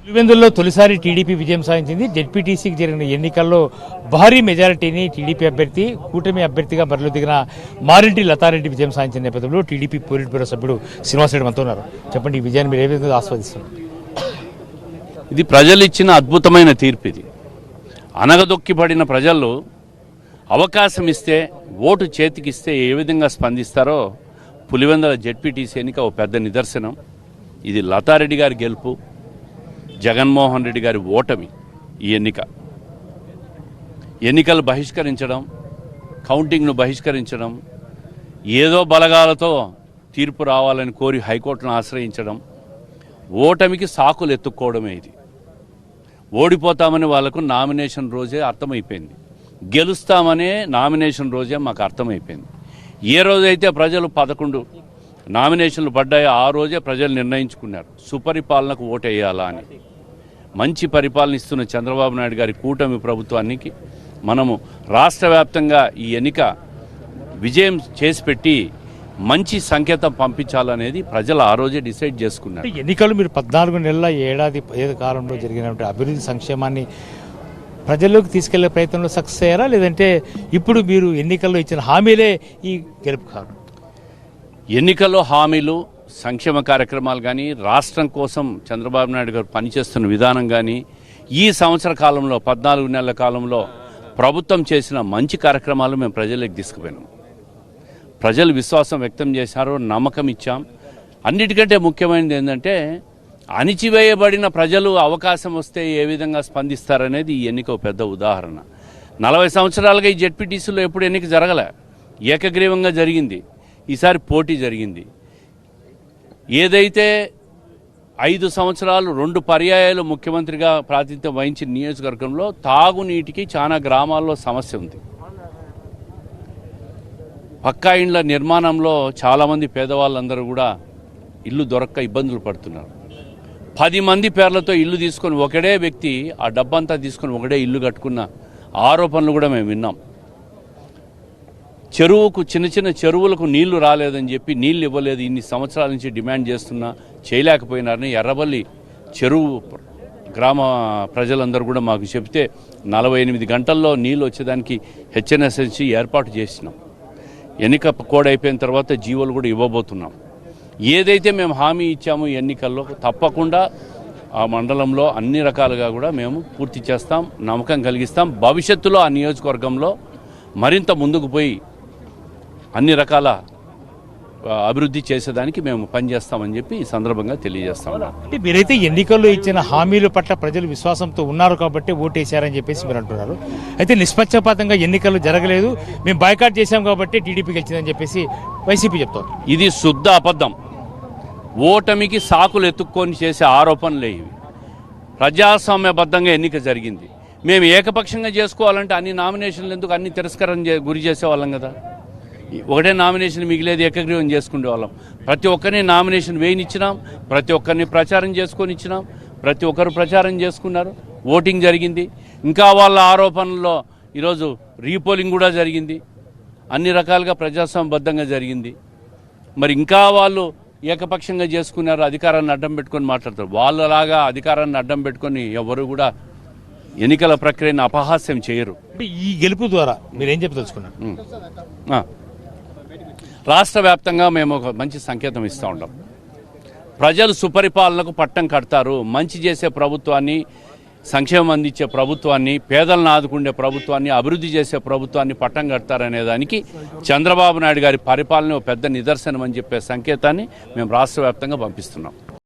పులివెందుల్లో తొలిసారి టీడీపీ విజయం సాధించింది. జెడ్పీటీసీకి జరిగిన ఎన్నికల్లో భారీ మెజారిటీని టీడీపీ అభ్యర్థి కూటమి అభ్యర్థిగా బరిలో దిగిన మారింటి లతారెడ్డి విజయం సాధించిన నేపథ్యంలో టీడీపీ పోలిట్ బ్యూరో సభ్యుడు శ్రీనివాసరెడ్డి మనతో ఉన్నారు. చెప్పండి, ఈ విజయాన్ని మీరు ఏ విధంగా ఆస్వాదిస్తున్నారు? ఇది ప్రజలు ఇచ్చిన అద్భుతమైన తీర్పు. ఇది అనగదొక్కిపడిన ప్రజలు అవకాశం ఇస్తే, ఓటు చేతికిస్తే ఏ విధంగా స్పందిస్తారో పులివెందుల జెడ్పీటీసీ ఎన్నిక ఒక పెద్ద నిదర్శనం. ఇది లతారెడ్డి గారి గెలుపు, జగన్మోహన్ రెడ్డి గారి ఓటమి. ఈ ఎన్నికలు బహిష్కరించడం, కౌంటింగ్ను బహిష్కరించడం, ఏదో బలగాలతో తీర్పు రావాలని కోరి హైకోర్టును ఆశ్రయించడం, ఓటమికి సాకులు ఎత్తుక్కోవడమే. ఇది ఓడిపోతామని వాళ్లకు నామినేషన్ రోజే అర్థమైపోయింది, గెలుస్తామనే నామినేషన్ రోజే మాకు అర్థమైపోయింది. ఏ రోజైతే ప్రజలు 11 నామినేషన్లు పడ్డాయో ఆ రోజే ప్రజలు నిర్ణయించుకున్నారు సుపరిపాలనకు ఓటేయాలా అని. మంచి పరిపాలన ఇస్తున్న చంద్రబాబు నాయుడు గారి కూటమి ప్రభుత్వానికి మనము రాష్ట్ర వ్యాప్తంగా ఈ ఎన్నిక విజయం చేసి పెట్టి మంచి సంకేతం పంపించాలనేది ప్రజలు ఆ రోజే డిసైడ్ చేసుకున్నారు. ఎన్నికలు మీరు 14 నెలల ఏడాది కాలంలో జరిగినటువంటి అభివృద్ధి సంక్షేమాన్ని ప్రజల్లోకి తీసుకెళ్లే ప్రయత్నంలో సక్సెస్ అయ్యారా, లేదంటే ఇప్పుడు మీరు ఎన్నికల్లో ఇచ్చిన హామీలే ఈ గెలుపు కారణం? ఎన్నికల్లో హామీలు, సంక్షేమ కార్యక్రమాలు కానీ, రాష్ట్రం కోసం చంద్రబాబు నాయుడు గారు పనిచేస్తున్న విధానం కానీ, ఈ సంవత్సర కాలంలో 14 నెలల కాలంలో ప్రభుత్వం చేసిన మంచి కార్యక్రమాలు మేము ప్రజలకు తీసుకుపోయినాం. ప్రజలు విశ్వాసం వ్యక్తం చేశారు, నమ్మకం ఇచ్చాం. అన్నిటికంటే ముఖ్యమైనది ఏంటంటే అణిచివేయబడిన ప్రజలు అవకాశం వస్తే ఏ విధంగా స్పందిస్తారనేది ఈ ఎన్నిక పెద్ద ఉదాహరణ. 40 సంవత్సరాలుగా ఈ జెడ్పీటీసీలో ఎప్పుడు ఎన్నిక జరగలే, ఏకగ్రీవంగా జరిగింది. ఈసారి పోటీ జరిగింది. ఏదైతే 5 సంవత్సరాలు 2 పర్యాయాలు ముఖ్యమంత్రిగా ప్రాతినిధ్యం వహించిన నియోజకవర్గంలో తాగునీటికి చాలా గ్రామాల్లో సమస్య ఉంది. పక్కా ఇండ్ల నిర్మాణంలో చాలామంది పేదవాళ్ళందరూ కూడా ఇల్లు దొరక్క ఇబ్బందులు పడుతున్నారు. 10 మంది పేర్లతో ఇల్లు తీసుకొని ఒకడే వ్యక్తి ఆ డబ్బంతా తీసుకొని ఒకడే ఇల్లు కట్టుకున్న ఆరోపణలు కూడా మేము విన్నాం. చిన్న చెరువులకు నీళ్లు రాలేదని చెప్పి నీళ్లు ఇవ్వలేదు, ఇన్ని సంవత్సరాల నుంచి డిమాండ్ చేస్తున్నా చేయలేకపోయినారని ఎర్రబల్లి చెరువు గ్రామ ప్రజలందరూ కూడా మాకు చెప్తే 48 గంటల్లో నీళ్ళు వచ్చేదానికి హెచ్ఎన్ఎస్ఎస్సి ఏర్పాటు చేసినాం. ఎన్నిక కోడ్ అయిపోయిన తర్వాత జీవోలు కూడా ఇవ్వబోతున్నాం. ఏదైతే మేము హామీ ఇచ్చామో ఎన్నికల్లో తప్పకుండా ఆ మండలంలో అన్ని రకాలుగా కూడా మేము పూర్తి చేస్తాం, నమ్మకం కలిగిస్తాం. భవిష్యత్తులో ఆ నియోజకవర్గంలో మరింత ముందుకు పోయి అన్ని రకాల అభివృద్ధి చేసేదానికి మేము పనిచేస్తామని చెప్పి ఈ సందర్భంగా తెలియజేస్తాం. అంటే మీరైతే ఎన్నికల్లో ఇచ్చిన హామీల పట్ల ప్రజలు విశ్వాసంతో ఉన్నారు కాబట్టి ఓటేశారని చెప్పేసి మీరు అంటున్నారు. అయితే నిష్పక్షపాతంగా ఎన్నికలు జరగలేదు, మేము బాయ్కాట్ చేశాం కాబట్టి టీడీపీ గెలిచిందని చెప్పేసి వైసీపీ చెప్తారు. ఇది శుద్ధ అబద్ధం. ఓటమికి సాకులు ఎత్తుక్కొని చేసే ఆరోపణలే ఇవి. ప్రజాస్వామ్యబద్ధంగా ఎన్నిక జరిగింది. మేము ఏకపక్షంగా చేసుకోవాలంటే అన్ని నామినేషన్లు ఎందుకు, అన్ని తిరస్కారం గురి చేసేవాళ్ళం కదా. ఒకటే నామినేషన్ మిగిలేదు, ఏకగ్రీవం చేసుకునే వాళ్ళం. ప్రతి ఒక్కరిని నామినేషన్ వేయనిచ్చినాం, ప్రతి ఒక్కరిని ప్రచారం చేసుకొని ఇచ్చినాం, ప్రతి ఒక్కరు ప్రచారం చేసుకున్నారు, ఓటింగ్ జరిగింది. ఇంకా వాళ్ళ ఆరోపణల్లో ఈరోజు రీపోలింగ్ కూడా జరిగింది. అన్ని రకాలుగా ప్రజాస్వామ్యబద్ధంగా జరిగింది. మరి ఇంకా వాళ్ళు ఏకపక్షంగా చేసుకున్నారు, అధికారాన్ని అడ్డం పెట్టుకొని మాట్లాడతారు. వాళ్ళలాగా అధికారాన్ని అడ్డం పెట్టుకొని ఎవరు కూడా ఎన్నికల ప్రక్రియను అపహాస్యం చేయరు. ఈ గెలుపు ద్వారా మీరేం చెప్పదలుచుకున్నారు? రాష్ట్ర వ్యాప్తంగా మేము ఒక మంచి సంకేతం ఇస్తూ ఉంటాం. ప్రజలు సుపరిపాలనకు పట్టం కడతారు. మంచి చేసే ప్రభుత్వాన్ని, సంక్షేమం అందించే ప్రభుత్వాన్ని, పేదలను ఆదుకునే ప్రభుత్వాన్ని, అభివృద్ధి చేసే ప్రభుత్వాన్ని పట్టం కడతారనే దానికి చంద్రబాబు నాయుడు గారి పరిపాలన పెద్ద నిదర్శనం అని చెప్పే సంకేతాన్ని మేము రాష్ట్ర వ్యాప్తంగా పంపిస్తున్నాం.